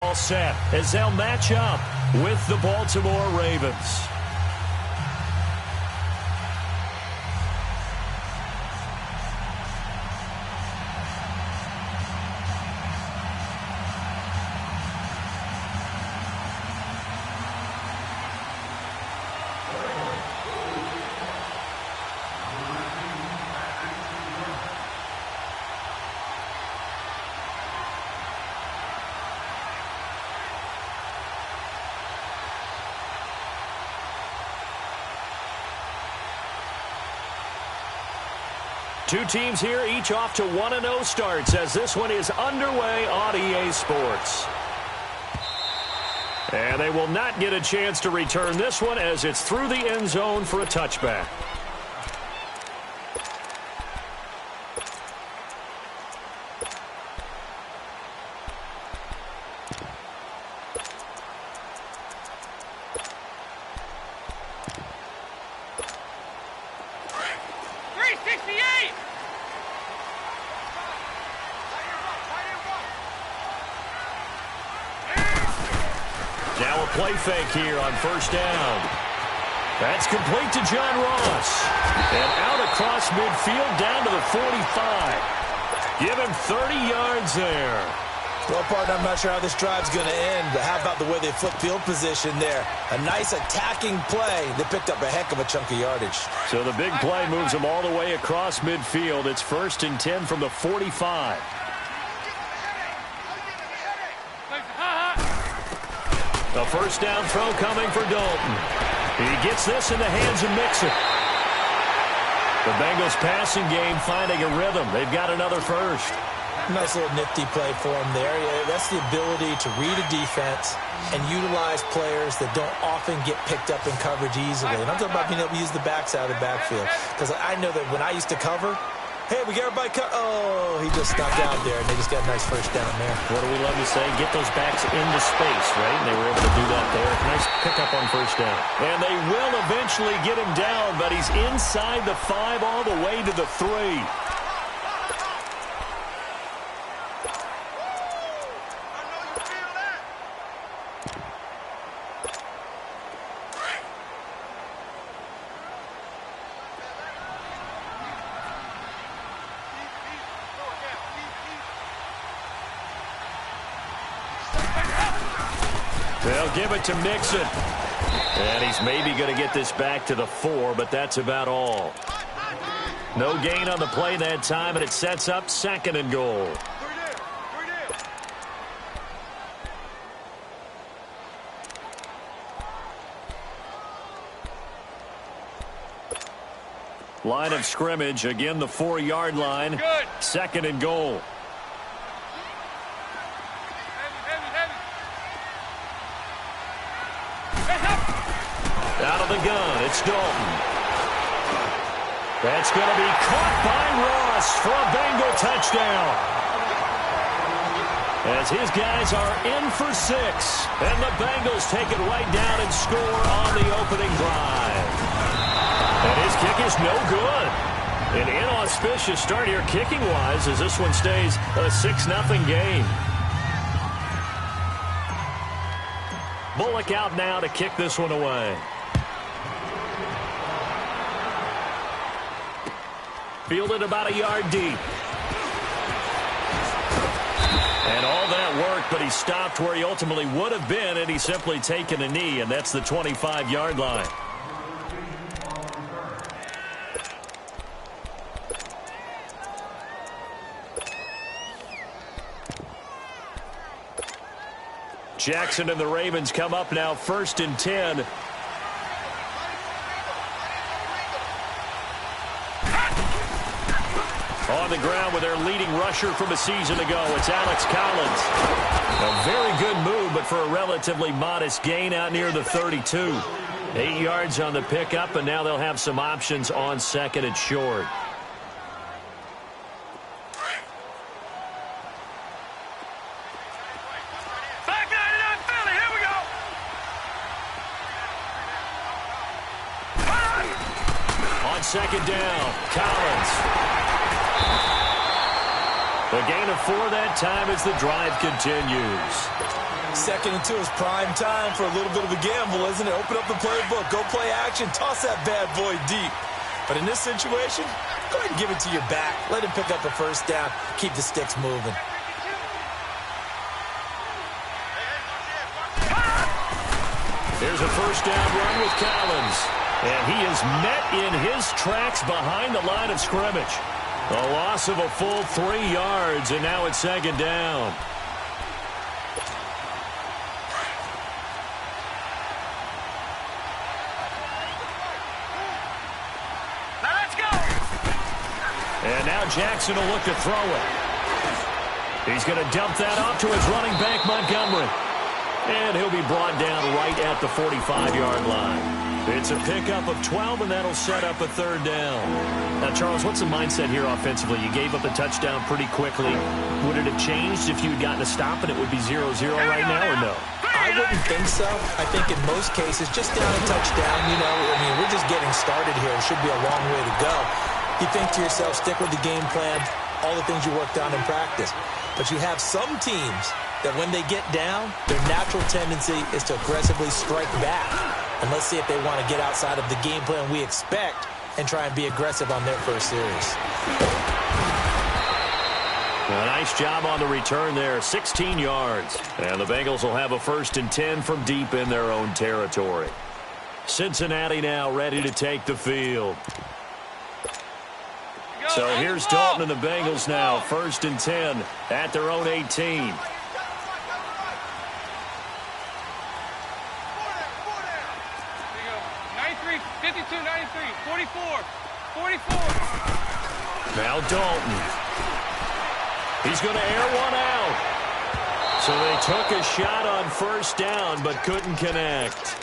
All set as they'll match up with the Baltimore Ravens. Two teams here, each off to 1-0 starts as this one is underway on EA Sports. And they will not get a chance to return this one as it's through the end zone for a touchback. Now a play fake here on first down. That's complete to John Ross. And out across midfield down to the 45. Give him 30 yards there. Well, partner, I'm not sure how this drive's going to end, but how about the way they flip field position there? A nice attacking play. They picked up a heck of a chunk of yardage. So the big play moves them all the way across midfield. It's 1st and 10 from the 45. A first down throw coming for Dalton. He gets this in the hands of Mixon. The Bengals passing game finding a rhythm. They've got another first. Nice little nifty play for him there. Yeah, that's the ability to read a defense and utilize players that don't often get picked up in coverage easily. And I'm talking about being able to use the backs out of the backfield. Because I know that when I used to cover, hey, we got everybody cut. Oh, he just stopped out there, and they just got a nice first down there. What do we love to say? Get those backs into space, right? And they were able to do that there. Nice pickup on first down. And they will eventually get him down, but he's inside the 5 all the way to the 3. They'll give it to Mixon. And he's maybe going to get this back to the 4, but that's about all. No gain on the play that time, and it sets up 2nd and goal. Line of scrimmage, again the 4-yard line. 2nd and goal. Out of the gun, it's Dalton. That's going to be caught by Ross for a Bengal touchdown. As his guys are in for 6. And the Bengals take it right down and score on the opening drive. And his kick is no good. An inauspicious start here kicking-wise as this one stays a 6-0 game. Bullock out now to kick this one away. Fielded about a yard deep. And all that worked, but he stopped where he ultimately would have been, and he's simply taken a knee, and that's the 25-yard line. Jackson and the Ravens come up now 1st and 10. On the ground with their leading rusher from a season ago, it's Alex Collins. A very good move, but for a relatively modest gain out near the 32. 8 yards on the pickup, and now they'll have some options on 2nd and short. On 2nd down, Collins. The gain of 4 that time as the drive continues. 2nd and 2 is prime time for a little bit of a gamble, isn't it? Open up the playbook, go play action, toss that bad boy deep. But in this situation, go ahead and give it to your back. Let him pick up a first down, keep the sticks moving. Here's a first down run with Collins. And he is met in his tracks behind the line of scrimmage. A loss of a full 3 yards, and now it's 2nd down. Now let's go. And now Jackson will look to throw it. He's going to dump that off to his running back, Montgomery. And he'll be brought down right at the 45-yard line. It's a pickup of 12, and that'll set up a 3rd down. Now, Charles, what's the mindset here offensively? You gave up a touchdown pretty quickly. Would it have changed if you had gotten a stop and it would be 0-0 right now, or no? I wouldn't think so. I think in most cases, just down a touchdown, we're just getting started here. It should be a long way to go. You think to yourself, stick with the game plan, all the things you worked on in practice. But you have some teams that when they get down, their natural tendency is to aggressively strike back. And let's see if they want to get outside of the game plan we expect and try and be aggressive on their first series. A nice job on the return there, 16 yards. And the Bengals will have a 1st and 10 from deep in their own territory. Cincinnati now ready to take the field. So here's Dalton and the Bengals now, 1st and 10 at their own 18. Now Dalton. He's going to air one out. So they took a shot on 1st down but couldn't connect.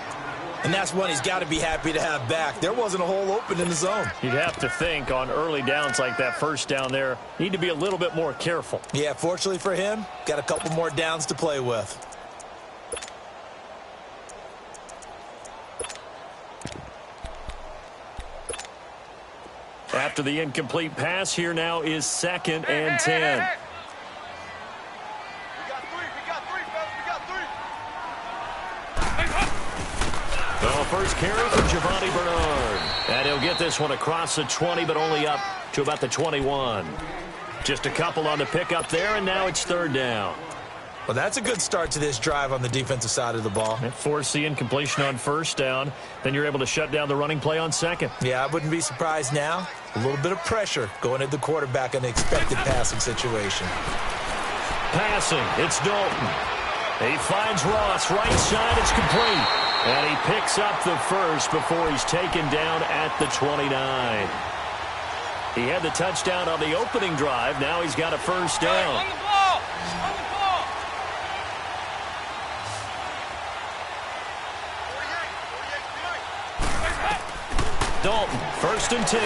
And that's one he's got to be happy to have back. There wasn't a hole open in the zone. You'd have to think on early downs like that 1st down there, need to be a little bit more careful. Yeah, fortunately for him, got a couple more downs to play with. After the incomplete pass, here now is 2nd and 10. We got three, fellas. Well, first carry from Giovanni Bernard. And he'll get this one across the 20, but only up to about the 21. Just a couple on the pickup there, and now it's 3rd down. Well, that's a good start to this drive on the defensive side of the ball. Force the incompletion on 1st down. Then you're able to shut down the running play on 2nd. Yeah, I wouldn't be surprised now. A little bit of pressure going at the quarterback in the expected passing situation. Passing, it's Dalton. He finds Ross, right side, it's complete. And he picks up the 1st before he's taken down at the 29. He had the touchdown on the opening drive. Now he's got a 1st down. On the ball. Dalton, 1st and 10.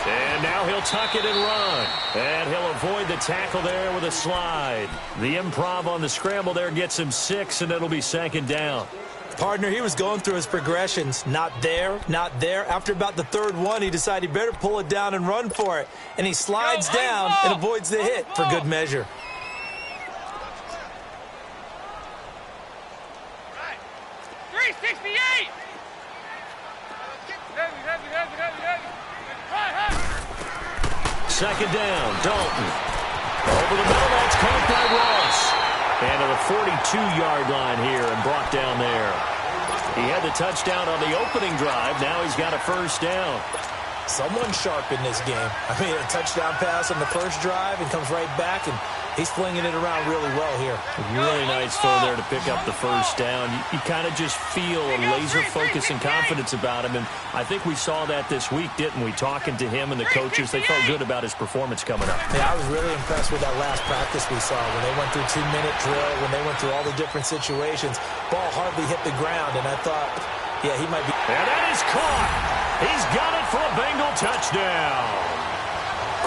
And now he'll tuck it and run. And he'll avoid the tackle there with a slide. The improv on the scramble there gets him 6, and it'll be 2nd down. Partner, he was going through his progressions. Not there, not there. After about the 3rd one, he decided he better pull it down and run for it. And he slides down and avoids the hit for good measure. Second down, Dalton. Over the middle, that's caught by Ross. And to the 42-yard line here and brought down there. He had the touchdown on the opening drive. Now he's got a 1st down. Someone sharp in this game. I mean, a touchdown pass on the 1st drive and comes right back, and he's flinging it around really well here. Really nice throw there to pick up the 1st down. You kind of just feel a laser focus and confidence about him, and I think we saw that this week, didn't we? Talking to him and the coaches, they felt good about his performance coming up. Yeah, I was really impressed with that last practice we saw when they went through 2-minute drill, when they went through all the different situations. Ball hardly hit the ground, and I thought, yeah, he might be. And that is caught. He's got it for a Bengal touchdown.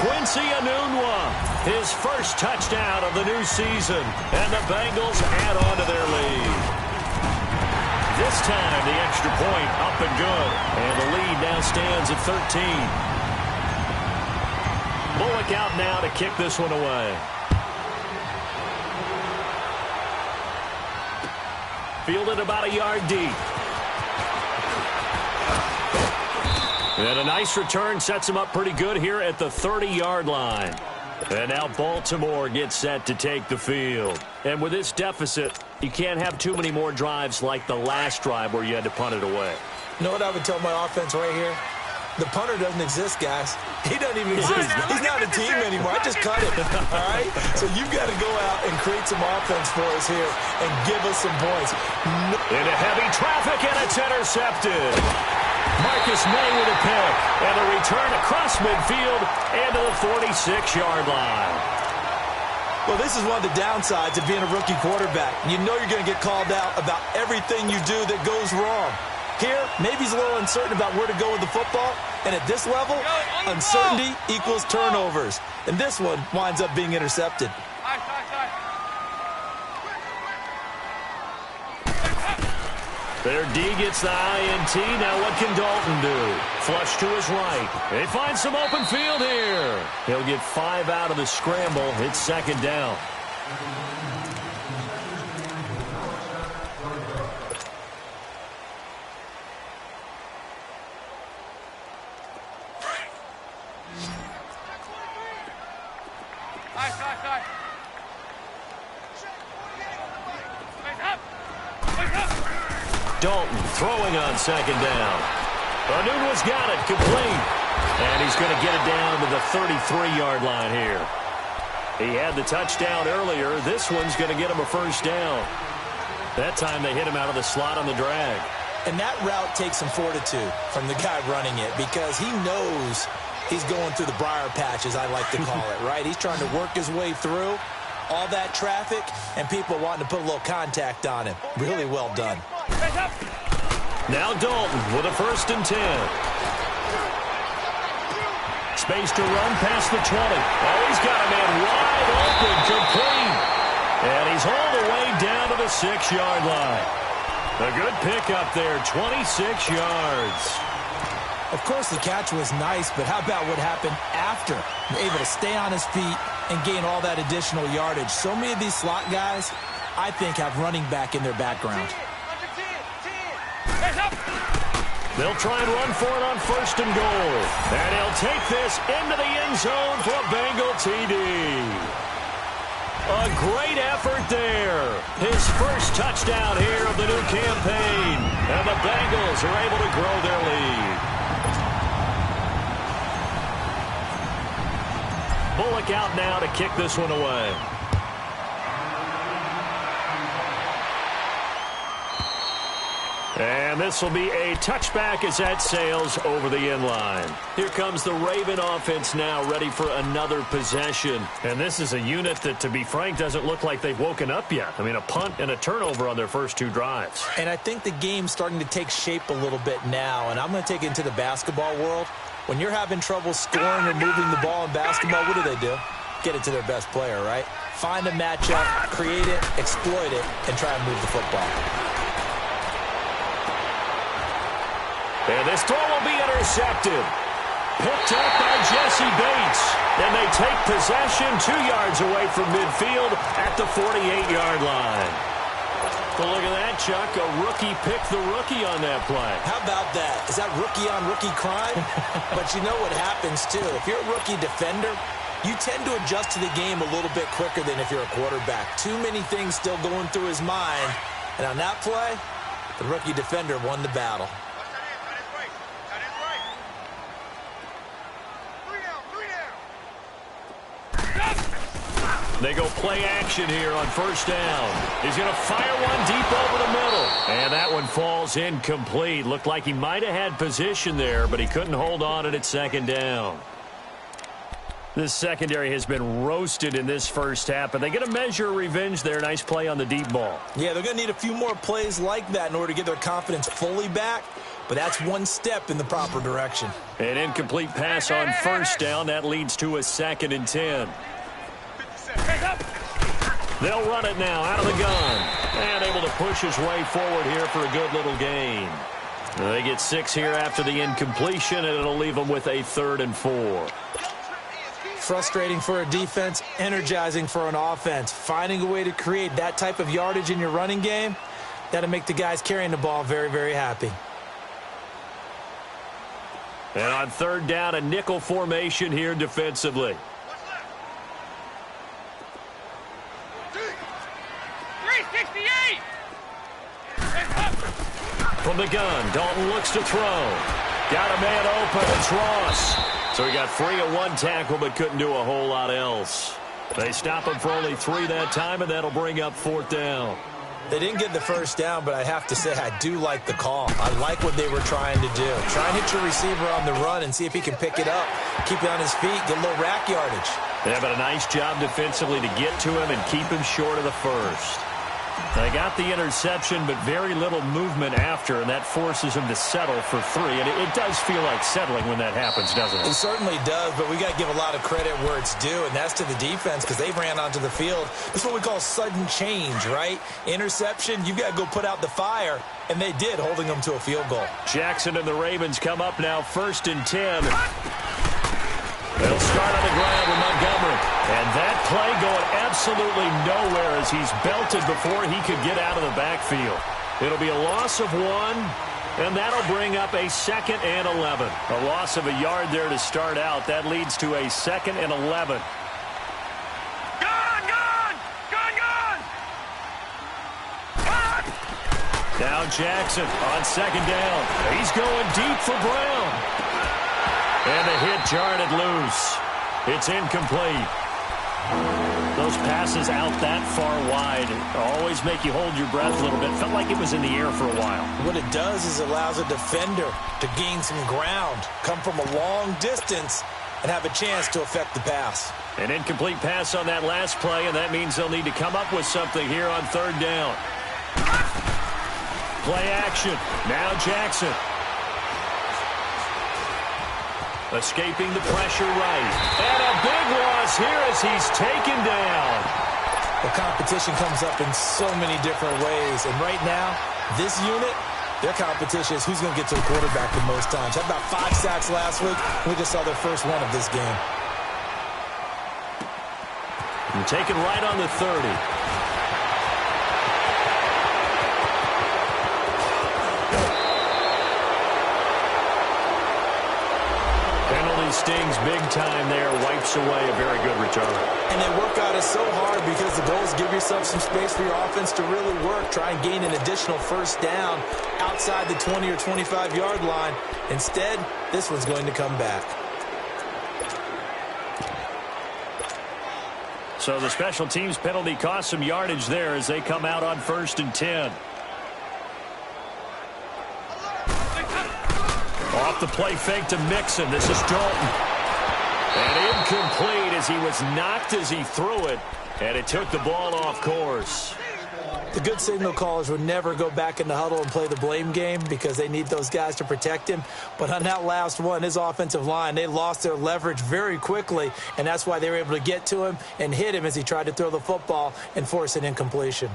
Quincy Enunwa, his 1st touchdown of the new season, and the Bengals add on to their lead. This time, the extra point up and good, and the lead now stands at 13. Bullock out now to kick this one away. fielded about a yard deep. And a nice return sets him up pretty good here at the 30-yard line. And now Baltimore gets set to take the field. And with this deficit, you can't have too many more drives like the last drive where you had to punt it away. You know what I would tell my offense right here? The punter doesn't exist, guys. He doesn't even exist. He's not a team anymore. I just cut him, all right? So you've got to go out and create some offense for us here and give us some points. Into heavy traffic, and it's intercepted. Marcus May with a pick, and a return across midfield and to the 46-yard line. Well, this is one of the downsides of being a rookie quarterback. You know you're going to get called out about everything you do that goes wrong. Here, maybe he's a little uncertain about where to go with the football, and at this level, uncertainty equals turnovers. And this one winds up being intercepted. Their D gets the INT. Now what can Dalton do? Flush to his right. They find some open field here. He'll get 5 out of the scramble. It's second down. Dalton throwing on second down. Anunwa's got it, complete. And he's going to get it down to the 33-yard line here. He had the touchdown earlier. This one's going to get him a first down. That time they hit him out of the slot on the drag. And that route takes some fortitude from the guy running it because he knows he's going through the briar patch, as I like to call it, right? He's trying to work his way through all that traffic and people wanting to put a little contact on him. Really well done. Now Dalton with a 1st and 10. Space to run past the 20. Oh, he's got a man wide open, complete. And he's hauled away down to the 6-yard line. A good pickup there, 26 yards. Of course, the catch was nice, but how about what happened after? Able to stay on his feet and gain all that additional yardage. So many of these slot guys, I think, have running back in their background. They'll try and run for it on 1st and goal. And he'll take this into the end zone for a Bengal TD. A great effort there. His first touchdown here of the new campaign. And the Bengals are able to grow their lead. Bullock out now to kick this one away. And this will be a touchback as that sails over the end line. Here comes the Raven offense now, ready for another possession. And this is a unit that, to be frank, doesn't look like they've woken up yet. I mean, a punt and a turnover on their first 2 drives. And I think the game's starting to take shape a little bit now. And I'm going to take it into the basketball world. When you're having trouble scoring or moving the ball in basketball, what do? Get it to their best player, right? Find a matchup, create it, exploit it, and try and move the football. And this throw will be intercepted. Picked up by Jesse Bates. And they take possession 2 yards away from midfield at the 48-yard line. Well, look at that, Chuck. A rookie picked the rookie on that play. How about that? Is that rookie-on-rookie crime? But you know what happens, too. If you're a rookie defender, you tend to adjust to the game a little bit quicker than if you're a quarterback. Too many things still going through his mind. And on that play, the rookie defender won the battle. They go play action here on 1st down. He's going to fire one deep over the middle. And that one falls incomplete. Looked like he might have had position there, but he couldn't hold on at 2nd down. This secondary has been roasted in this first half, but they get a measure of revenge there. Nice play on the deep ball. Yeah, they're going to need a few more plays like that in order to get their confidence fully back, but that's one step in the proper direction. An incomplete pass on 1st down. That leads to a 2nd and 10. They'll run it now out of the gun. And able to push his way forward here for a good little gain. They get 6 here after the incompletion, and it'll leave them with a 3rd and 4. Frustrating for a defense, energizing for an offense. Finding a way to create that type of yardage in your running game, That'll make the guys carrying the ball very, very happy. And on third down, a nickel formation here defensively. From the gun, Dalton looks to throw. Got a man open, it's Ross. So he got free of one tackle but couldn't do a whole lot else. They stop him for only 3 that time, and that'll bring up 4th down. They didn't get the first down, but I have to say I do like the call. I like what they were trying to do. Try and hit your receiver on the run and see if he can pick it up. Keep it on his feet, get a little rack yardage. They have a nice job defensively to get to him and keep him short of the first. They got the interception, but very little movement after, and that forces him to settle for 3. And it does feel like settling when that happens, doesn't it? It certainly does, but we got to give a lot of credit where it's due, and that's to the defense because they ran onto the field. This is what we call sudden change, right? Interception, you got to go put out the fire, and they did, holding them to a field goal. Jackson and the Ravens come up now 1st and 10. They'll start on the ground with Montgomery. And that play going absolutely nowhere as he's belted before he could get out of the backfield. It'll be a loss of 1, and that'll bring up a 2nd and 11. A loss of a yard there to start out. That leads to a 2nd and 11. Now Jackson on 2nd down. He's going deep for Brown. And the hit jarred it loose. It's incomplete. Those passes out that far wide always make you hold your breath a little bit. Felt like it was in the air for a while. What it does is it allows a defender to gain some ground, come from a long distance, and have a chance to affect the pass. An incomplete pass on that last play, and that means they'll need to come up with something here on 3rd down. Play action. Now Jackson. Escaping the pressure right. And a big loss here as he's taken down. The competition comes up in so many different ways. And right now, this unit, their competition is who's going to get to the quarterback the most times. Had about 5 sacks last week. We just saw their first one of this game. And taken right on the 30. Stings big time there, wipes away a very good return. And they work out it so hard because the goal is give yourself some space for your offense to really work. Try and gain an additional 1st down outside the 20 or 25-yard line. Instead, this one's going to come back. So the special teams penalty cost some yardage there as they come out on 1st and 10. Off the play fake to Mixon. This is Dalton. And incomplete as he was knocked as he threw it. And it took the ball off course. The good signal callers would never go back in the huddle and play the blame game because they need those guys to protect him. But on that last one, his offensive line, they lost their leverage very quickly. And that's why they were able to get to him and hit him as he tried to throw the football and force an incompletion.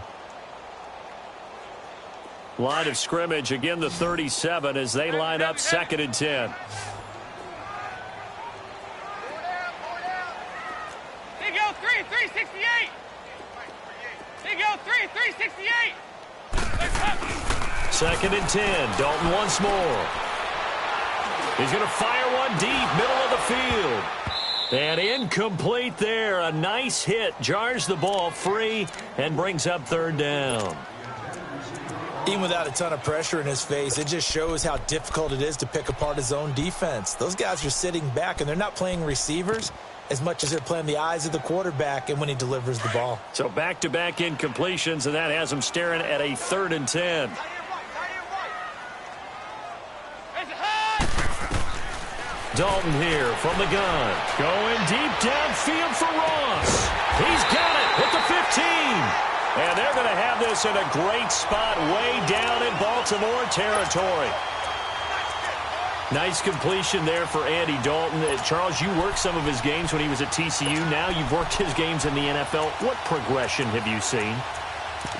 Line of scrimmage, again the 37 as they line up 2nd and 10. They go 368. They go 368. 2nd and 10. Dalton once more. He's going to fire one deep, middle of the field. And incomplete there. A nice hit. Jars the ball free and brings up 3rd down. Even without a ton of pressure in his face, it just shows how difficult it is to pick apart his own defense. Those guys are sitting back, and they're not playing receivers as much as they're playing the eyes of the quarterback and when he delivers the ball. So back-to-back incompletions, and that has him staring at a 3rd and 10. Dalton here from the gun. Going deep downfield for Ross. He's got it at the 15. And they're going to have this in a great spot way down in Baltimore territory. Nice completion there for Andy Dalton. Charles, you worked some of his games when he was at TCU. Now you've worked his games in the NFL. What progression have you seen?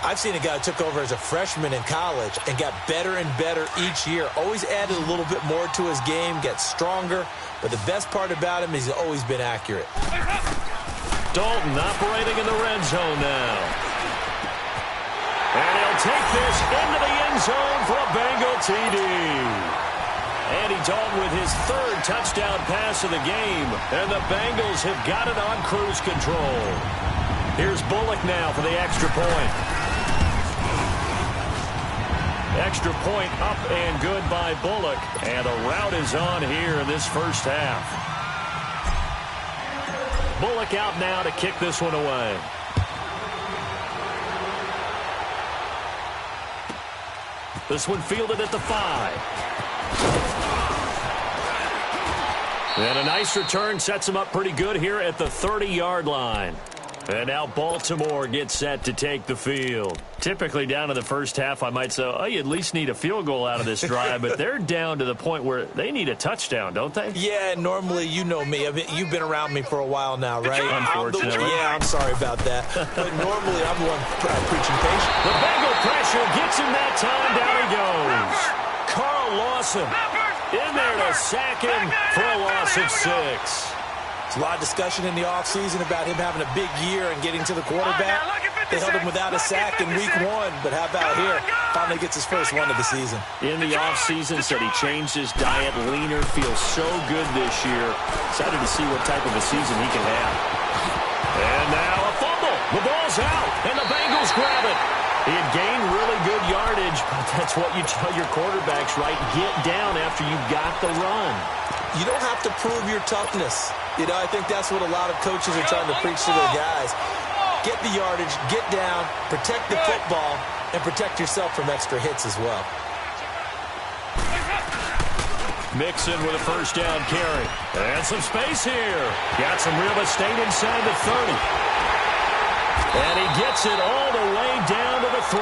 I've seen a guy who took over as a freshman in college and got better and better each year. Always added a little bit more to his game, gets stronger. But the best part about him is he's always been accurate. Dalton operating in the red zone now. And he'll will take this into the end zone for a Bengal TD. Andy Dalton with his third touchdown pass of the game, and the Bengals have got it on cruise control. Here's Bullock now for the extra point. Extra point up and good by Bullock, and a rout is on here in this first half. Bullock out now to kick this one away. This one fielded at the 5. And a nice return sets him up pretty good here at the 30-yard line. And now Baltimore gets set to take the field. Typically down in the first half, I might say, oh, you at least need a field goal out of this drive, but they're down to the point where they need a touchdown, don't they? Yeah, normally, you know me. I mean, you've been around me for a while now, right? Unfortunately. I'm sorry about that. But normally, I'm the one preaching patience. The Bengal pressure gets him that time. Down he goes. Carl Lawson in there to sack him for a loss of 6. There's a lot of discussion in the offseason about him having a big year and getting to the quarterback. They held him without a sack in week 1, but how about here? Finally gets his first one of the season. In the offseason, said he changed his diet, leaner, feels so good this year. Excited to see what type of a season he can have. And now a fumble. The ball's out, and the Bengals grab it. He had gained really good yardage, but that's what you tell your quarterbacks, right? Get down after you've got the run. You don't have to prove your toughness. You know, I think that's what a lot of coaches are trying to preach to their guys. Get the yardage, get down, protect the football, and protect yourself from extra hits as well. Mixon with a first down carry. And some space here. Got some real estate inside the 30. And he gets it all the way down to the 3.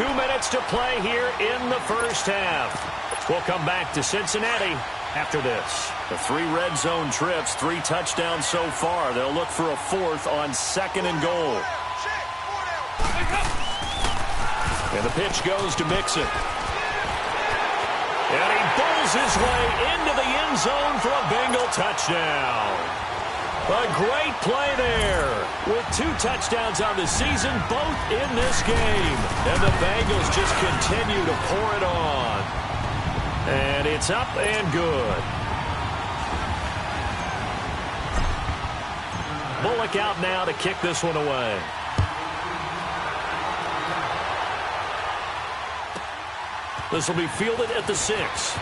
2 minutes to play here in the first half. We'll come back to Cincinnati after this. The 3 red zone trips, 3 touchdowns so far. They'll look for a 4th on 2nd and goal. And the pitch goes to Mixon. And he bowls his way into the end zone for a Bengal touchdown. A great play there. With 2 touchdowns on the season, both in this game. And the Bengals just continue to pour it on. And it's up and good. Bullock out now to kick this one away. This will be fielded at the 6.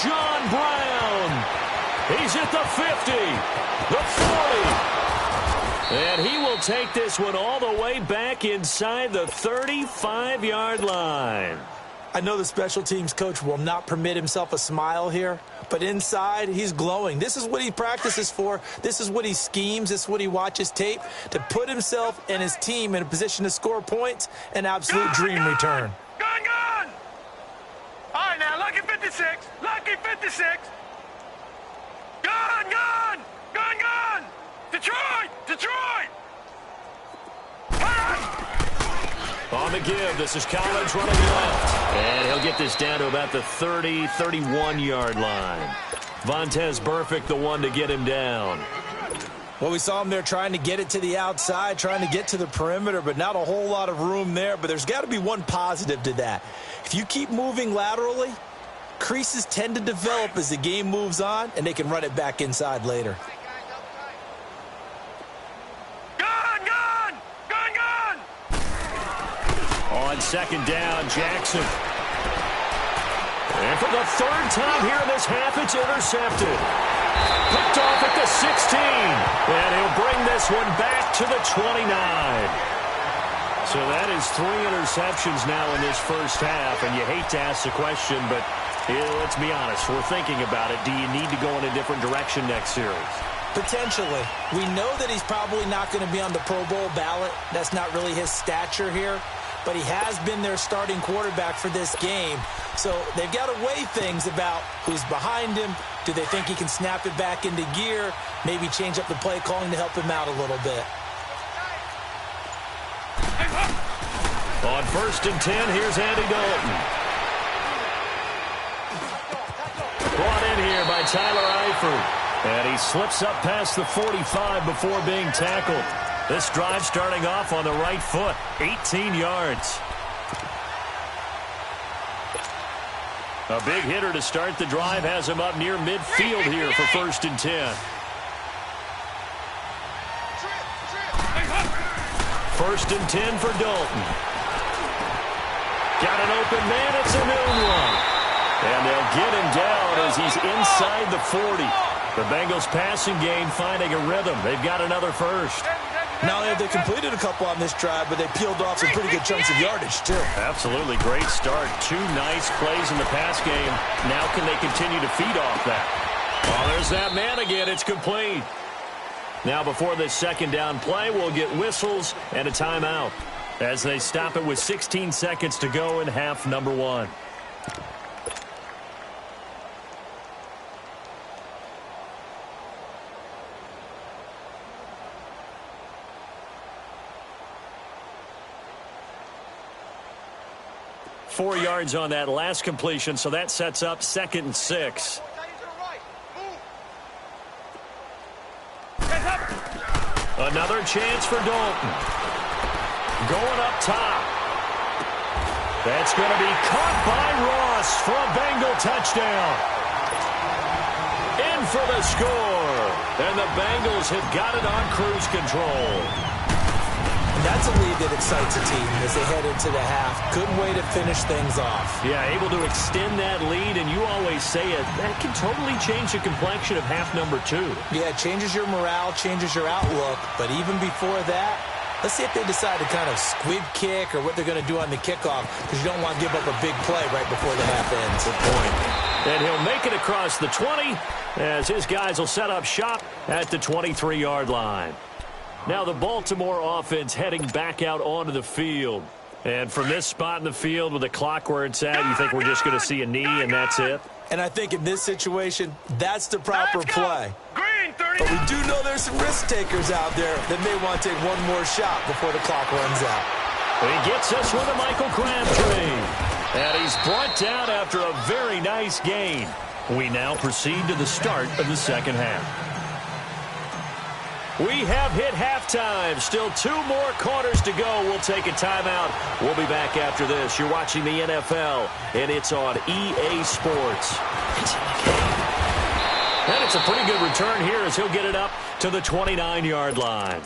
John Brown. He's at the 50, the 40. And he will take this one all the way back inside the 35-yard line. I know the special teams coach will not permit himself a smile here, but inside, he's glowing. This is what he practices for. This is what he schemes. This is what he watches tape to put himself and his team in a position to score points. An absolute dream return. Gone! All right, now, lucky 56. Lucky 56. Gone! Detroit! On the give, this is Collins running left. And he'll get this down to about the 30, 31-yard line. Vontaze Burfict, the one to get him down. Well, we saw him there trying to get it to the outside, trying to get to the perimeter, but not a whole lot of room there. But there's got to be one positive to that. If you keep moving laterally, creases tend to develop as the game moves on, and they can run it back inside later. On 2nd down, Jackson. And for the 3rd time here in this half, it's intercepted. Picked off at the 16. And he'll bring this one back to the 29. So that is 3 interceptions now in this first half. And you hate to ask the question, but let's be honest. We're thinking about it. Do you need to go in a different direction next series? Potentially. We know that he's probably not going to be on the Pro Bowl ballot. That's not really his stature here. But he has been their starting quarterback for this game. So they've got to weigh things about who's behind him. Do they think he can snap it back into gear? Maybe change up the play calling to help him out a little bit. On 1st and 10, here's Andy Dalton. Brought in here by Tyler Eifert. And he slips up past the 45 before being tackled. This drive starting off on the right foot, 18 yards. A big hitter to start the drive has him up near midfield here for 1st and 10. 1st and 10 for Dalton. Got an open man. It's a new one. And they'll get him down as he's inside the 40. The Bengals passing game finding a rhythm. They've got another first. Not only have they completed a couple on this drive, but they peeled off some pretty good chunks of yardage, too. Absolutely great start. 2 nice plays in the pass game. Now can they continue to feed off that? Oh, there's that man again. It's complete. Now before this 2nd down play, we'll get whistles and a timeout as they stop it with 16 seconds to go in half number 1. Four yards on that last completion, so that sets up 2nd and 6. Another chance for Dalton. Going up top. That's going to be caught by Ross for a Bengal touchdown. In for the score. And the Bengals have got it on cruise control. And that's a lead that excites a team as they head into the half. Good way to finish things off. Yeah, able to extend that lead, and you always say it, that can totally change the complexion of half number 2. Yeah, it changes your morale, changes your outlook. But even before that, let's see if they decide to kind of squib kick or what they're going to do on the kickoff, because you don't want to give up a big play right before the half ends. Good point. And he'll make it across the 20 as his guys will set up shop at the 23-yard line. Now the Baltimore offense heading back out onto the field. And from this spot in the field with the clock where it's at, you think we're just going to see a knee and that's it? And I think in this situation, that's the proper play. But we do know there's some risk takers out there that may want to take one more shot before the clock runs out. He gets us with a Michael Crabtree. And he's brought down after a very nice gain. We now proceed to the start of the 2nd half. We have hit halftime. Still 2 more quarters to go. We'll take a timeout. We'll be back after this. You're watching the NFL, and it's on EA Sports. And it's a pretty good return here as he'll get it up to the 29-yard line.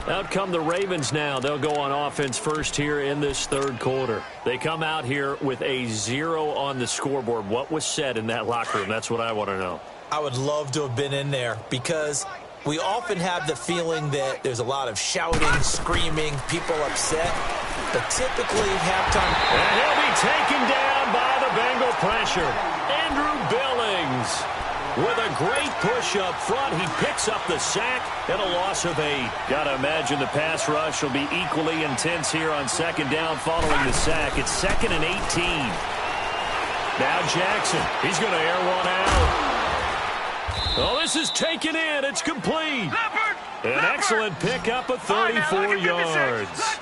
Out come the Ravens now. They'll go on offense first here in this 3rd quarter. They come out here with a 0 on the scoreboard. What was said in that locker room? That's what I want to know. I would love to have been in there because we often have the feeling that there's a lot of shouting, screaming, people upset. But typically, halftime... And he'll be taken down by the Bengal pressure. Andrew Billings with a great push up front. He picks up the sack and a loss of 8. Got to imagine the pass rush will be equally intense here on 2nd down following the sack. It's 2nd and 18. Now Jackson. He's going to air one out. Oh, this is taken in. It's complete. An excellent pickup of 34 yards.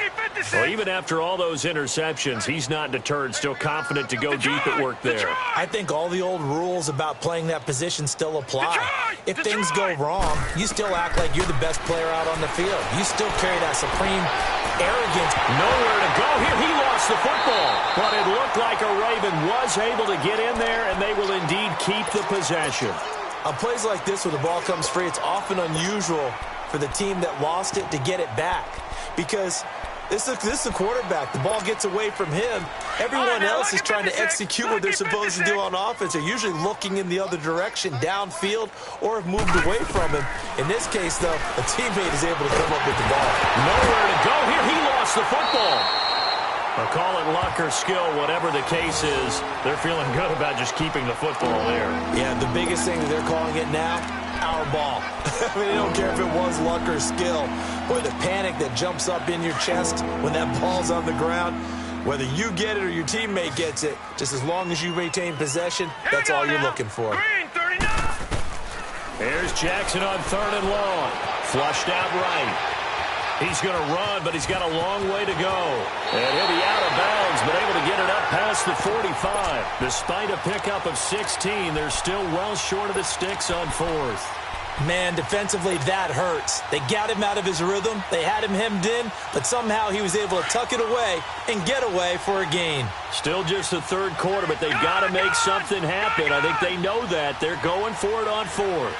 Well, even after all those interceptions, he's not deterred, still confident to go deep at work there. I think all the old rules about playing that position still apply. If things go wrong, you still act like you're the best player out on the field. You still carry that supreme arrogance. Nowhere to go here. He lost the football. But it looked like a Raven was able to get in there, and they will indeed keep the possession. On plays like this where the ball comes free, it's often unusual for the team that lost it to get it back. Because this is the quarterback. The ball gets away from him. Everyone else is trying to execute what they're supposed to do on offense. They're usually looking in the other direction, downfield, or have moved away from him. In this case, though, a teammate is able to come up with the ball. Nowhere to go here. He lost the football. I'll call it luck or skill, whatever the case is. They're feeling good about just keeping the football there. Yeah, the biggest thing that they're calling it now, our ball. I mean, they don't care if it was luck or skill. Boy, the panic that jumps up in your chest when that ball's on the ground, whether you get it or your teammate gets it, just as long as you retain possession, that's all you're looking for. Here's Jackson on 3rd and long. Flushed out right. He's going to run, but he's got a long way to go. And he'll be out of bounds, but able to get it up past the 45. Despite a pickup of 16, they're still well short of the sticks on 4th. Man, defensively, that hurts. They got him out of his rhythm. They had him hemmed in, but somehow he was able to tuck it away and get away for a gain. Still just the third quarter, but they've got to make something happen. I think they know that. They're going for it on fourth.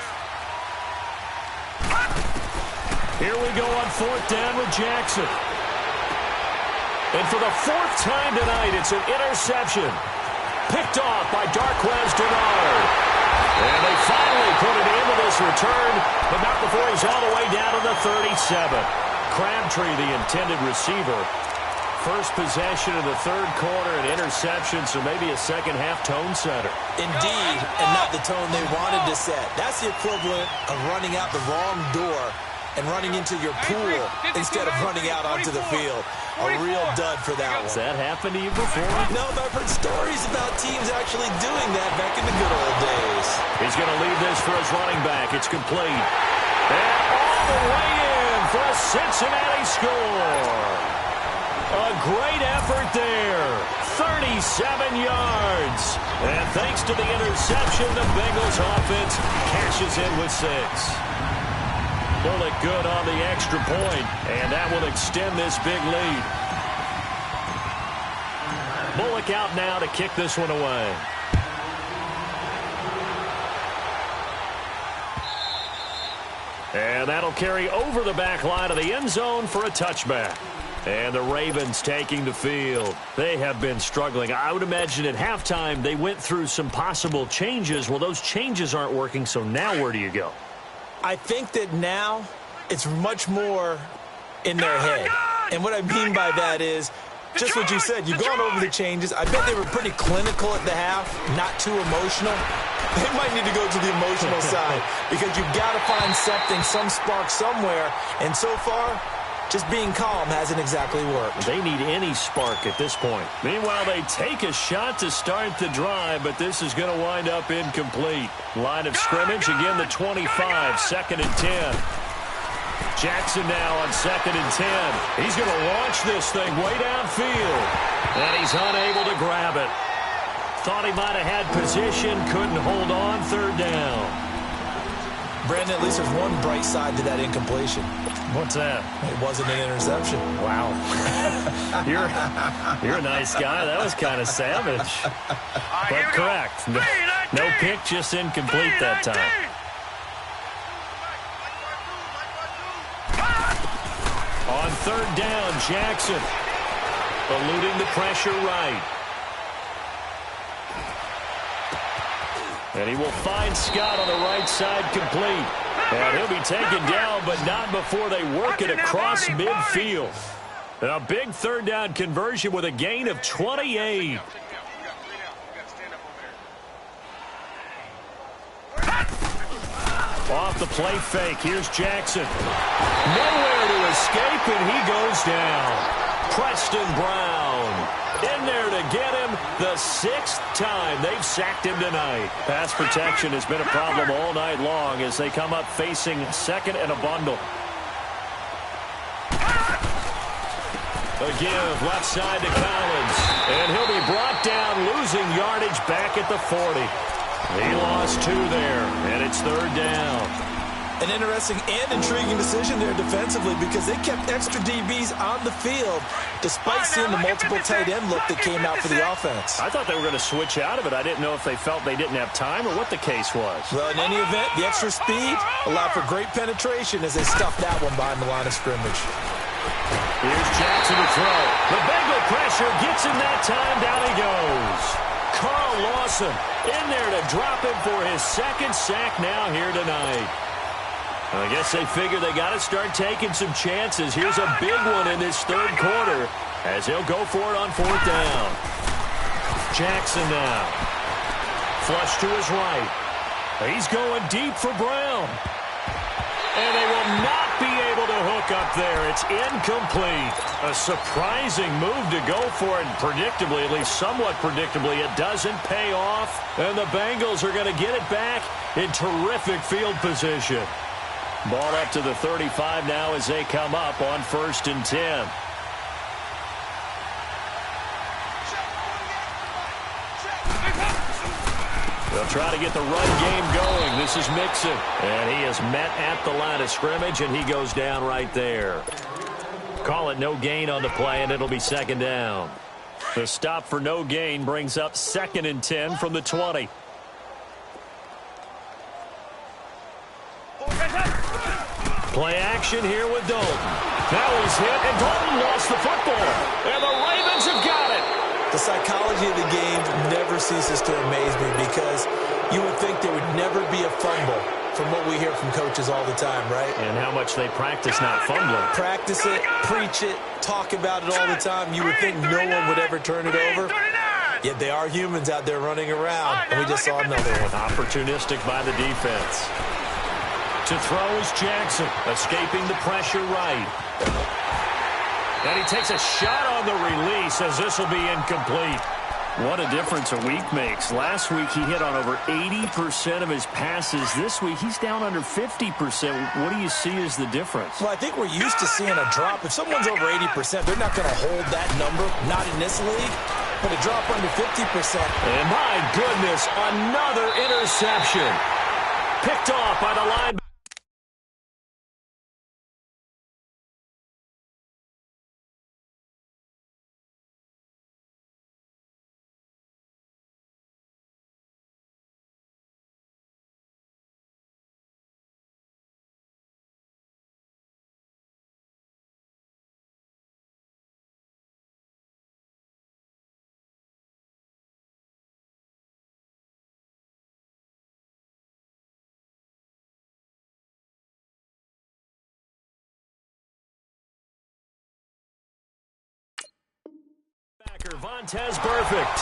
Here we go on fourth down with Jackson. And for the fourth time tonight, it's an interception. Picked off by Darquez Dennard. And they finally put it into this return, but not before he's all the way down to the 37. Crabtree, the intended receiver. First possession of the third quarter, an interception, so maybe a second-half tone setter. Indeed, and not the tone they wanted to set. That's the equivalent of running out the wrong door and running into your pool instead of running out onto the field. A real dud for that one. Has that happened to you before? No, but I've heard stories about teams actually doing that back in the good old days. He's going to leave this for his running back. It's complete. And all the way in for a Cincinnati score. A great effort there. 37 yards. And thanks to the interception, the Bengals offense cashes in with 6. Bullock good on the extra point, and that will extend this big lead. Bullock out now to kick this one away. And that'll carry over the back line of the end zone for a touchback. And the Ravens taking the field. They have been struggling. I would imagine at halftime they went through some possible changes. Well, those changes aren't working, so now where do you go? I think that now it's much more in their head. And what I mean by that is just what you said. You've gone over the changes. I bet they were pretty clinical at the half, not too emotional. They might need to go to the emotional side because you've got to find something, some spark somewhere. And so far, just being calm hasn't exactly worked. They need any spark at this point. Meanwhile, they take a shot to start the drive, but this is going to wind up incomplete. Line of scrimmage, again the 25, 2nd and 10. Jackson now on 2nd and 10. He's going to launch this thing way downfield, and he's unable to grab it. Thought he might have had position, couldn't hold on, 3rd down. Brandon, at least there's one bright side to that incompletion. What's that? It wasn't an interception. Wow. You're a nice guy. That was kind of savage. But correct. No pick, just incomplete that time. On 3rd down, Jackson eluding the pressure right. And he will find Scott on the right side complete. And he'll be taken down, but not before they work it across midfield. A big 3rd down conversion with a gain of 28. Off the play fake, here's Jackson. Nowhere to escape, and he goes down. Preston Brown in there to get him the 6th time they've sacked him tonight. Pass protection has been a problem all night long as they come up facing 2nd and a bundle. A give left side to Collins, and he'll be brought down, losing yardage back at the 40. He lost 2 there, and it's 3rd down. An interesting and intriguing decision there defensively because they kept extra DBs on the field despite seeing the multiple tight end look that came out for the offense. I thought they were going to switch out of it. I didn't know if they felt they didn't have time or what the case was. Well, in any event, the extra speed allowed for great penetration as they stuffed that one behind the line of scrimmage. Here's Jackson to throw. The Bengal pressure gets him that time. Down he goes. Carl Lawson in there to drop him for his 2nd sack now here tonight. I guess they figure they got to start taking some chances. Here's a big one in this 3rd quarter as he'll go for it on 4th down. Jackson now. Flush to his right. He's going deep for Brown. And they will not be able to hook up there. It's incomplete. A surprising move to go for it. And predictably, at least somewhat predictably, it doesn't pay off. And the Bengals are going to get it back in terrific field position. Ball up to the 35 now as they come up on 1st and 10. They'll try to get the run game going. This is Mixon. And he is met at the line of scrimmage, and he goes down right there. Call it no gain on the play, and it'll be second down. The stop for no gain brings up 2nd and 10 from the 20. Play action here with Dalton. Now he's hit, and Dalton lost the football. And the Ravens have got it. The psychology of the game never ceases to amaze me because you would think there would never be a fumble from what we hear from coaches all the time, right? And how much they practice not fumbling. Practice it, preach it, talk about it all the time. You would think no one would ever turn it over. Yet they are humans out there running around, and we just saw another one. Opportunistic by the defense. To throw is Jackson, escaping the pressure right. And he takes a shot on the release as this will be incomplete. What a difference a week makes. Last week he hit on over 80% of his passes. This week he's down under 50%. What do you see as the difference? Well, I think we're used to seeing a drop. If someone's over 80%, they're not going to hold that number, not in this league. But a drop under 50%. And my goodness, another interception. Picked off by the linebacker. Vontez perfect.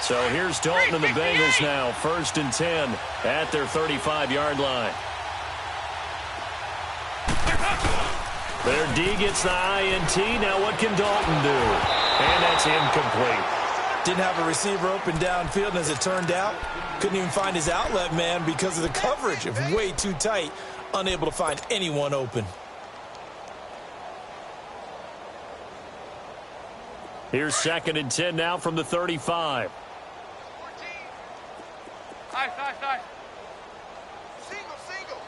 So here's Dalton and the Bengals now. 1st and 10 at their 35-yard line. Their D gets the INT. Now what can Dalton do? And that's incomplete. Didn't have a receiver open downfield, and as it turned out, couldn't even find his outlet man because of the coverage. It was way too tight, unable to find anyone open. Here's 2nd and 10 now from the 35. 14. Nice. Single.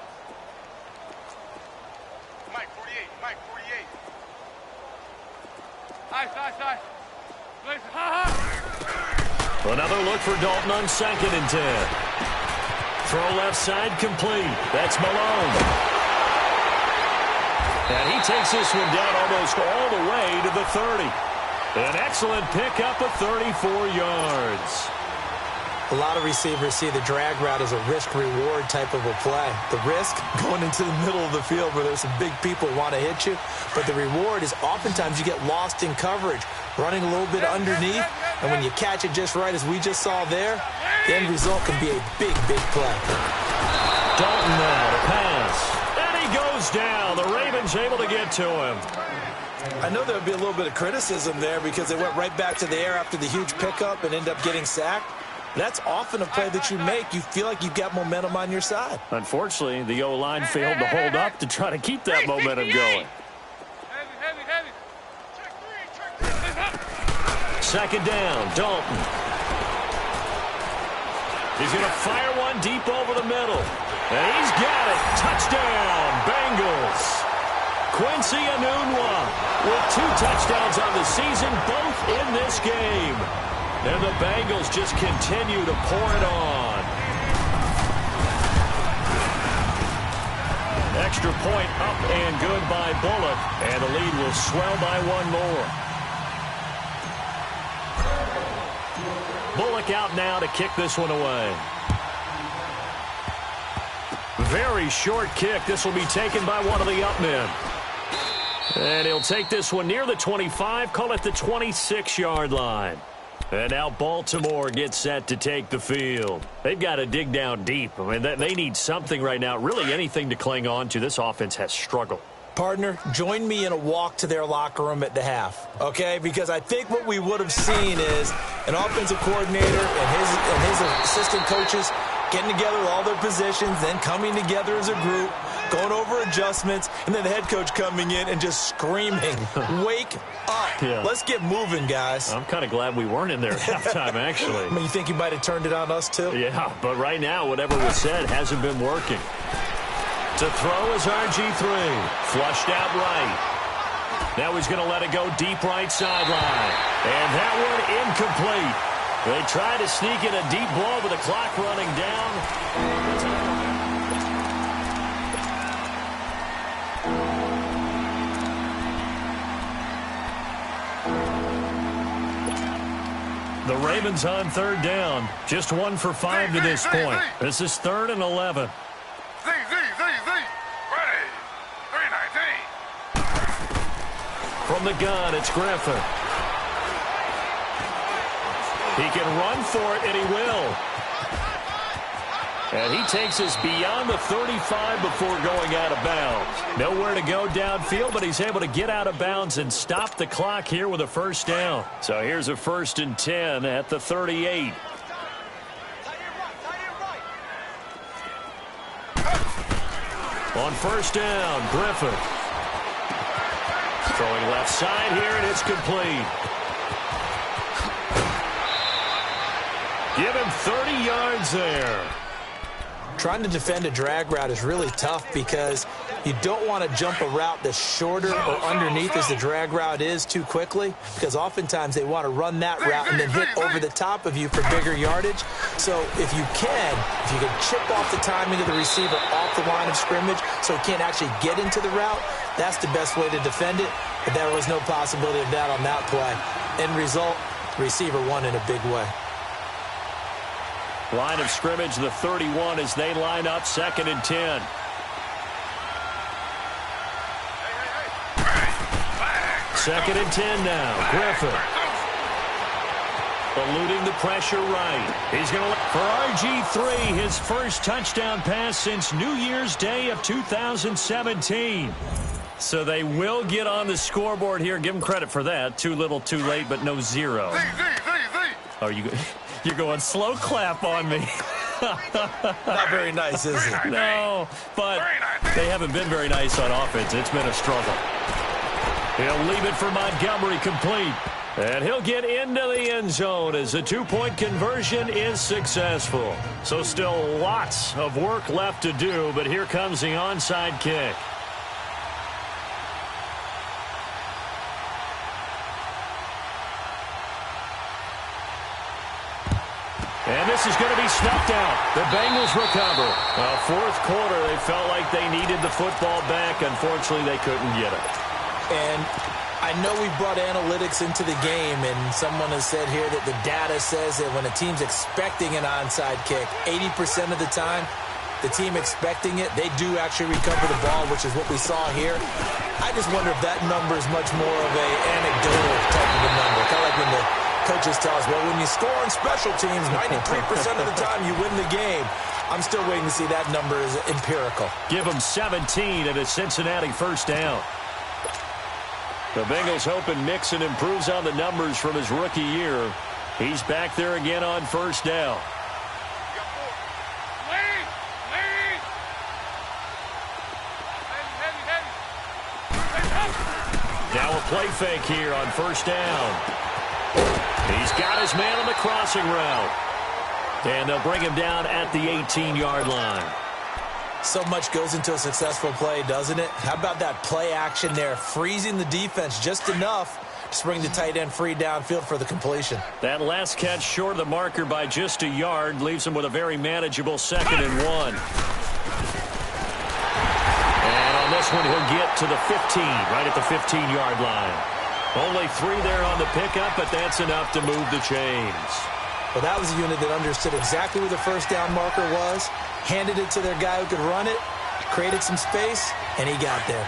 Mike, 48. Nice. Another look for Dalton on 2nd and 10. Throw left side complete. That's Malone. And he takes this one down almost all the way to the 30. An excellent pickup of 34 yards. A lot of receivers see the drag route as a risk-reward type of a play. The risk, going into the middle of the field where there's some big people who want to hit you. But the reward is oftentimes you get lost in coverage, running a little bit underneath. And when you catch it just right, as we just saw there, the end result can be a big play. Dalton now to pass. And he goes down. The Ravens able to get to him. I know there would be a little bit of criticism there because they went right back to the air after the huge pickup and ended up getting sacked. That's often a play that you make. You feel like you've got momentum on your side. Unfortunately, the O-line failed to hold up to try to keep that momentum going. Heavy. Second down, Dalton. He's going to fire one deep over the middle. And he's got it. Touchdown, Bengals. Quincy Enunwa with 2 touchdowns on the season, both in this game. And the Bengals just continue to pour it on. Extra point up and good by Bullock. And the lead will swell by 1 more. Bullock out now to kick this one away. Very short kick. This will be taken by one of the up men. And he'll take this one near the 25, call it the 26-yard line. And now Baltimore gets set to take the field. They've got to dig down deep. I mean, they need something right now, really anything to cling on to. This offense has struggled. Partner, join me in a walk to their locker room at the half, okay? Because I think what we would have seen is an offensive coordinator and his assistant coaches getting together with all their positions, then coming together as a group, going over adjustments, and then the head coach coming in and just screaming, wake up. Yeah. Let's get moving, guys. I'm kind of glad we weren't in there at halftime, actually. I mean, you think he might have turned it on us, too? Yeah, but right now, whatever was said hasn't been working. To throw is RG3. Flushed out right. Now he's going to let it go deep right sideline. And that one incomplete. They tried to sneak in a deep ball with the clock running down. The Ravens on third down. Just 1 for 5 to this point. This is 3rd and 11. Ready. 319. From the gun, it's Griffin. He can run for it, and he will. And he takes us beyond the 35 before going out of bounds. Nowhere to go downfield, but he's able to get out of bounds and stop the clock here with a first down. So here's a 1st and 10 at the 38. On first down, Griffin. Throwing left side here, and it's complete. Give him 30 yards there. Trying to defend a drag route is really tough because you don't want to jump a route that's shorter or underneath as the drag route is too quickly, because oftentimes they want to run that route and then hit over the top of you for bigger yardage. So if you can chip off the timing of the receiver off the line of scrimmage so he can't actually get into the route, that's the best way to defend it. But there was no possibility of that on that play. End result, the receiver won in a big way. Line of scrimmage, the 31, as they line up 2nd and 10. Second and 10 now. Griffin. Eluding the pressure right. He's going to, for RG3, his first touchdown pass since New Year's Day of 2017. So they will get on the scoreboard here. Give them credit for that. Too little, too late, but no zero. Are you... You're going slow clap on me. Not very nice, is it? No, but they haven't been very nice on offense. It's been a struggle. He'll leave it for Montgomery complete. And he'll get into the end zone as the 2-point conversion is successful. So still lots of work left to do, but here comes the onside kick. And this is going to be snuffed out. The Bengals recover. Fourth quarter, they felt like they needed the football back. Unfortunately, they couldn't get it. And I know we brought analytics into the game, and someone has said here that the data says that when a team's expecting an onside kick, 80% of the time, the team expecting it, they do actually recover the ball, which is what we saw here. I just wonder if that number is much more of an anecdotal type of a number. Kind of like when the coaches tell us, well, when you score on special teams, 93% of the time you win the game. I'm still waiting to see that number is empirical. Give them 17 at a Cincinnati first down. The Bengals hoping Mixon improves on the numbers from his rookie year. He's back there again on first down. Now a play fake here on first down. He's got his man on the crossing route. And they'll bring him down at the 18-yard line. So much goes into a successful play, doesn't it? How about that play action there, freezing the defense just enough to bring the tight end free downfield for the completion. That last catch short of the marker by just a yard leaves him with a very manageable 2nd and 1. And on this one, he'll get to the 15, right at the 15-yard line. Only 3 there on the pickup, but that's enough to move the chains. Well, that was a unit that understood exactly where the first down marker was, handed it to their guy who could run it, created some space, and he got there.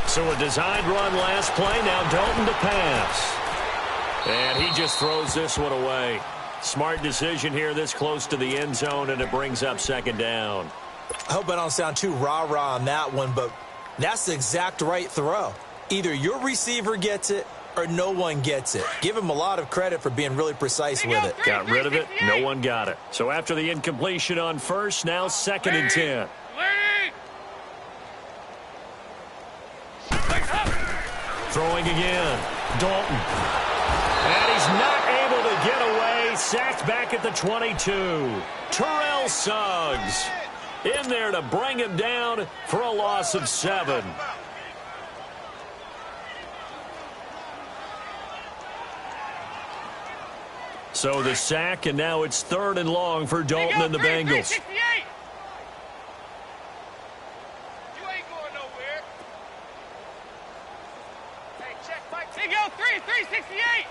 So a designed run last play, now Dalton to pass. And he just throws this one away. Smart decision here this close to the end zone, and it brings up 2nd down. I hope I don't sound too rah-rah on that one, but that's the exact right throw. Either your receiver gets it or no one gets it. Give him a lot of credit for being really precise with it. Got rid of it. No one got it. So after the incompletion on first, now 2nd and 10. Throwing again. Dalton. And he's not able to get away. Sacked back at the 22. Terrell Suggs in there to bring him down for a loss of 7. So the sack, and now it's 3rd and long for Dalton and the Bengals. 368. You ain't going nowhere. Hey, check, Mike. They go 368.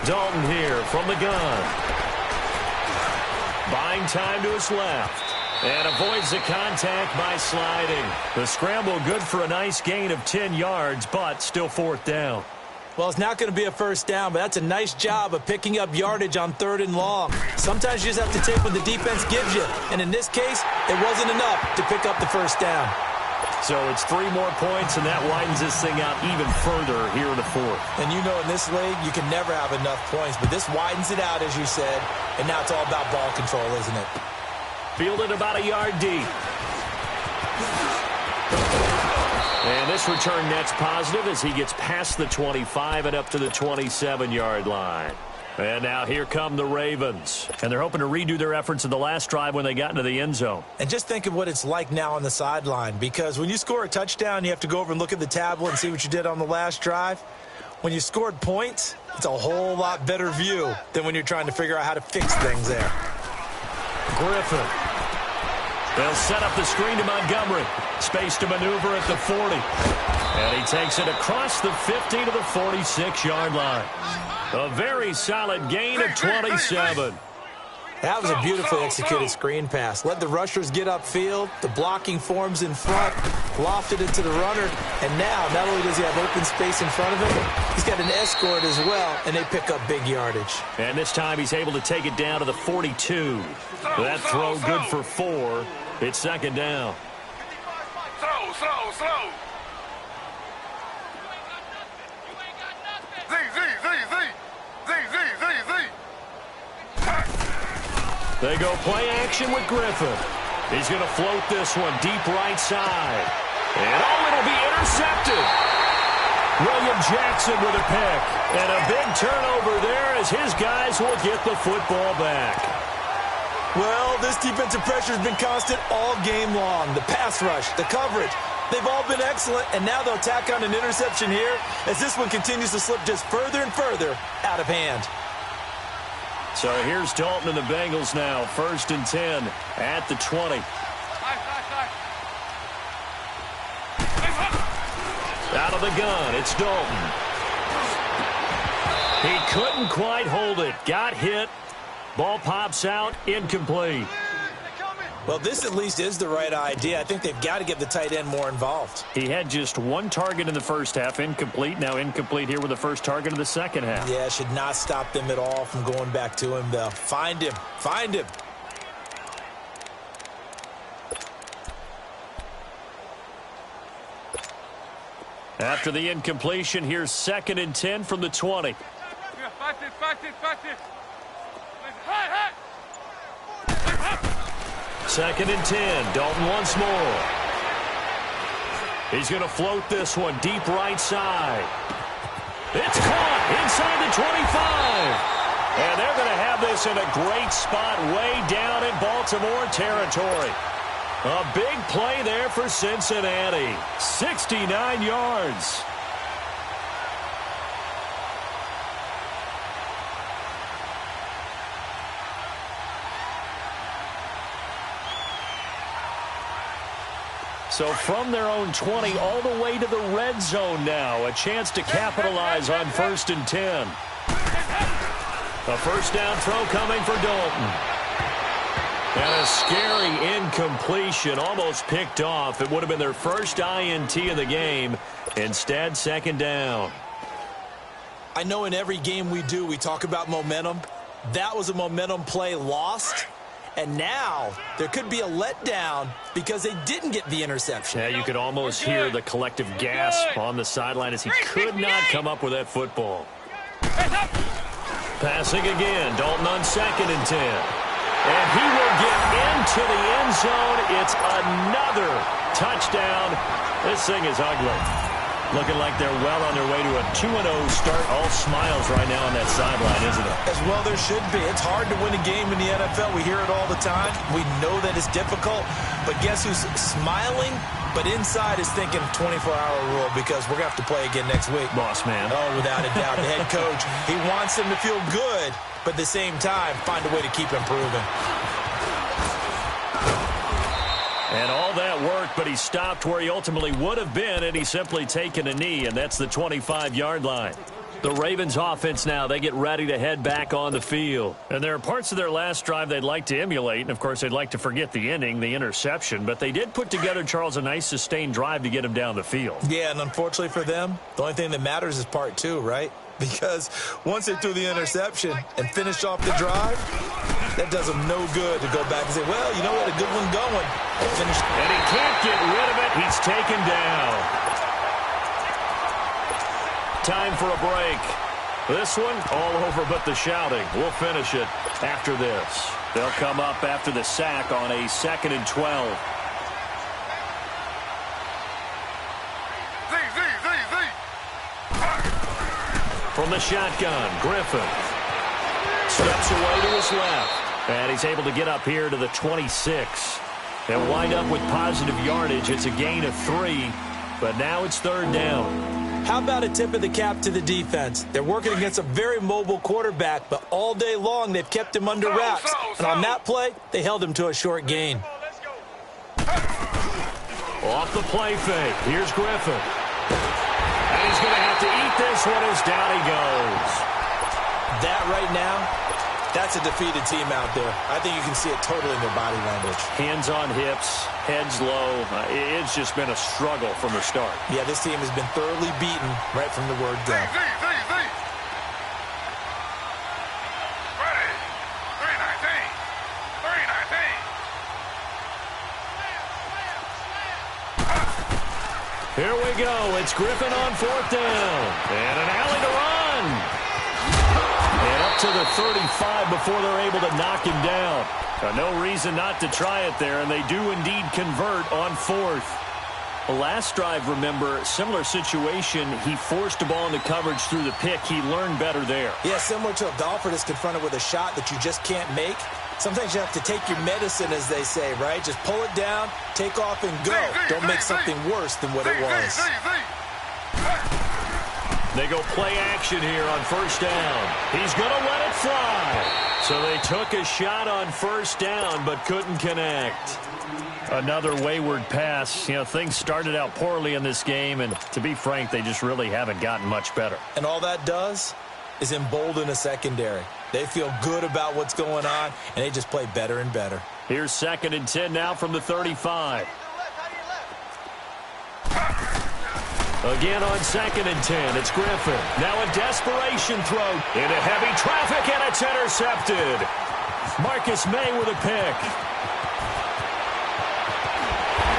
Dalton here from the gun. Buying time to his left. And avoids the contact by sliding. The scramble good for a nice gain of 10 yards, but still 4th down. Well, it's not going to be a first down, but that's a nice job of picking up yardage on 3rd and long. Sometimes you just have to take what the defense gives you. And in this case, it wasn't enough to pick up the first down. So it's 3 more points, and that widens this thing out even further here in the 4th. And you know in this league, you can never have enough points, but this widens it out, as you said, and now it's all about ball control, isn't it? Fielded about a yard deep. And this return net's positive as he gets past the 25 and up to the 27-yard line. And now here come the Ravens. And they're hoping to redo their efforts in the last drive when they got into the end zone. And just think of what it's like now on the sideline, because when you score a touchdown, you have to go over and look at the tablet and see what you did on the last drive. When you scored points, it's a whole lot better view than when you're trying to figure out how to fix things there. Griffin. They'll set up the screen to Montgomery. Space to maneuver at the 40. And he takes it across the 50 to the 46-yard line. A very solid gain of 27. That was a beautifully executed screen pass. Let the rushers get upfield. The blocking forms in front. Lofted it to the runner. And now, not only does he have open space in front of him, he's got an escort as well, and they pick up big yardage. And this time he's able to take it down to the 42. That throw good for 4. It's 2nd down. Slow. They go play action with Griffin. He's going to float this one deep right side. And it'll be intercepted. William Jackson with a pick. And a big turnover there as his guys will get the football back. Well, this defensive pressure has been constant all game long. The pass rush, the coverage, they've all been excellent, and now they'll tack on an interception here as this one continues to slip just further and further out of hand. So here's Dalton and the Bengals now, 1st and 10 at the 20. Out of the gun, it's Dalton. He couldn't quite hold it. Got hit. Ball pops out, incomplete. Well, this at least is the right idea. I think they've got to get the tight end more involved. He had just 1 target in the first half, incomplete. Now incomplete here with the first target of the second half. Yeah, should not stop them at all from going back to him, though. Find him. After the incompletion, here's 2nd and 10 from the 20. Second and 10. Dalton once more. He's going to float this one deep right side. It's caught inside the 25. And they're going to have this in a great spot way down in Baltimore territory. A big play there for Cincinnati. 69 yards. So from their own 20 all the way to the red zone now. A chance to capitalize on 1st and 10. A first down throw coming for Dalton. And a scary incompletion, almost picked off. It would have been their first INT of the game. Instead, 2nd down. I know in every game we do, we talk about momentum. That was a momentum play lost. And now there could be a letdown because they didn't get the interception. Yeah, you could almost hear the collective gasp on the sideline as he could not come up with that football. Passing again, Dalton on 2nd and 10. And he will get into the end zone. It's another touchdown. This thing is ugly. Looking like they're well on their way to a 2-0 start. All smiles right now on that sideline, isn't it? As well there should be. It's hard to win a game in the NFL. We hear it all the time. We know that it's difficult. But guess who's smiling? But inside is thinking 24-hour rule because we're going to have to play again next week. Boss man. Oh, without a doubt. The head coach, he wants them to feel good, but at the same time, find a way to keep improving. And all that worked, but he stopped where he ultimately would have been, and he's simply taken a knee, and that's the 25-yard line. The Ravens offense now, they get ready to head back on the field. And there are parts of their last drive they'd like to emulate, and of course they'd like to forget the ending, the interception, but they did put together, Charles, a nice sustained drive to get him down the field. Yeah, and unfortunately for them, the only thing that matters is part 2, right? Because once they threw the interception and finished off the drive, that does them no good to go back and say, well, you know what, a good one going. And he can't get rid of it. He's taken down. Time for a break. This one, all over but the shouting. We'll finish it after this. They'll come up after the sack on a 2nd and 12. From the shotgun, Griffin steps away to his left. And he's able to get up here to the 26. They'll wind up with positive yardage. It's a gain of 3, but now it's 3rd down. How about a tip of the cap to the defense? They're working against a very mobile quarterback, but all day long they've kept him under wraps. And on that play, they held him to a short gain. Off the play fake. Here's Griffin. And he's going to have to eat this one as down he goes. That right now, that's a defeated team out there. I think you can see it totally in their body language. Hands on hips, heads low. It's just been a struggle from the start. Yeah, this team has been thoroughly beaten right from the word go. Here we go. It's Griffin on 4th down. And an alley to run. And up to the 35 before they're able to knock him down. No reason not to try it there, and they do indeed convert on 4th. The last drive, remember, similar situation. He forced the ball into coverage through the pick. He learned better there. Yeah, similar to a golfer that's confronted with a shot that you just can't make. Sometimes you have to take your medicine, as they say, right? Just pull it down, take off, and go. Don't make something worse than what it was. They go play action here on 1st down. He's going to let it fly. So they took a shot on 1st down, but couldn't connect. Another wayward pass. You know, things started out poorly in this game, and to be frank, they just really haven't gotten much better. And all that does is embolden a secondary. They feel good about what's going on, and they just play better and better. Here's 2nd and 10 now from the 35. Again on 2nd and 10, it's Griffin. Now a desperation throw into heavy traffic, and it's intercepted. Marcus May with a pick.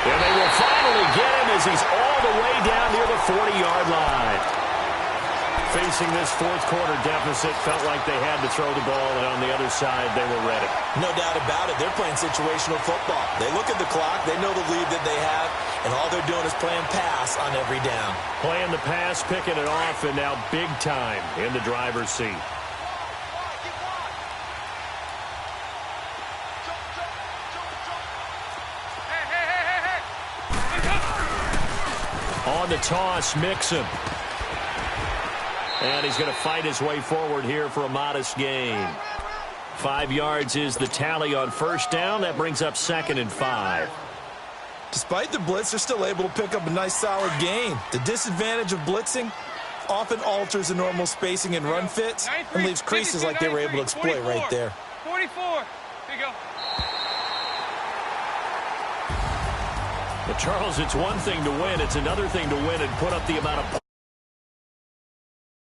And they will finally get him as he's all the way down near the 40-yard line. Facing this 4th quarter deficit, felt like they had to throw the ball, and on the other side, they were ready. No doubt about it. They're playing situational football. They look at the clock. They know the lead that they have, and all they're doing is playing pass on every down. Playing the pass, picking it off, and now big time in the driver's seat. On the toss, Mixon. And he's going to fight his way forward here for a modest gain. 5 yards is the tally on 1st down. That brings up 2nd and 5. Despite the blitz, they're still able to pick up a nice solid gain. The disadvantage of blitzing often alters the normal spacing and run fits and leaves creases like they were able to exploit right there. 44. Here you go. But Charles, it's one thing to win. It's another thing to win and put up the amount of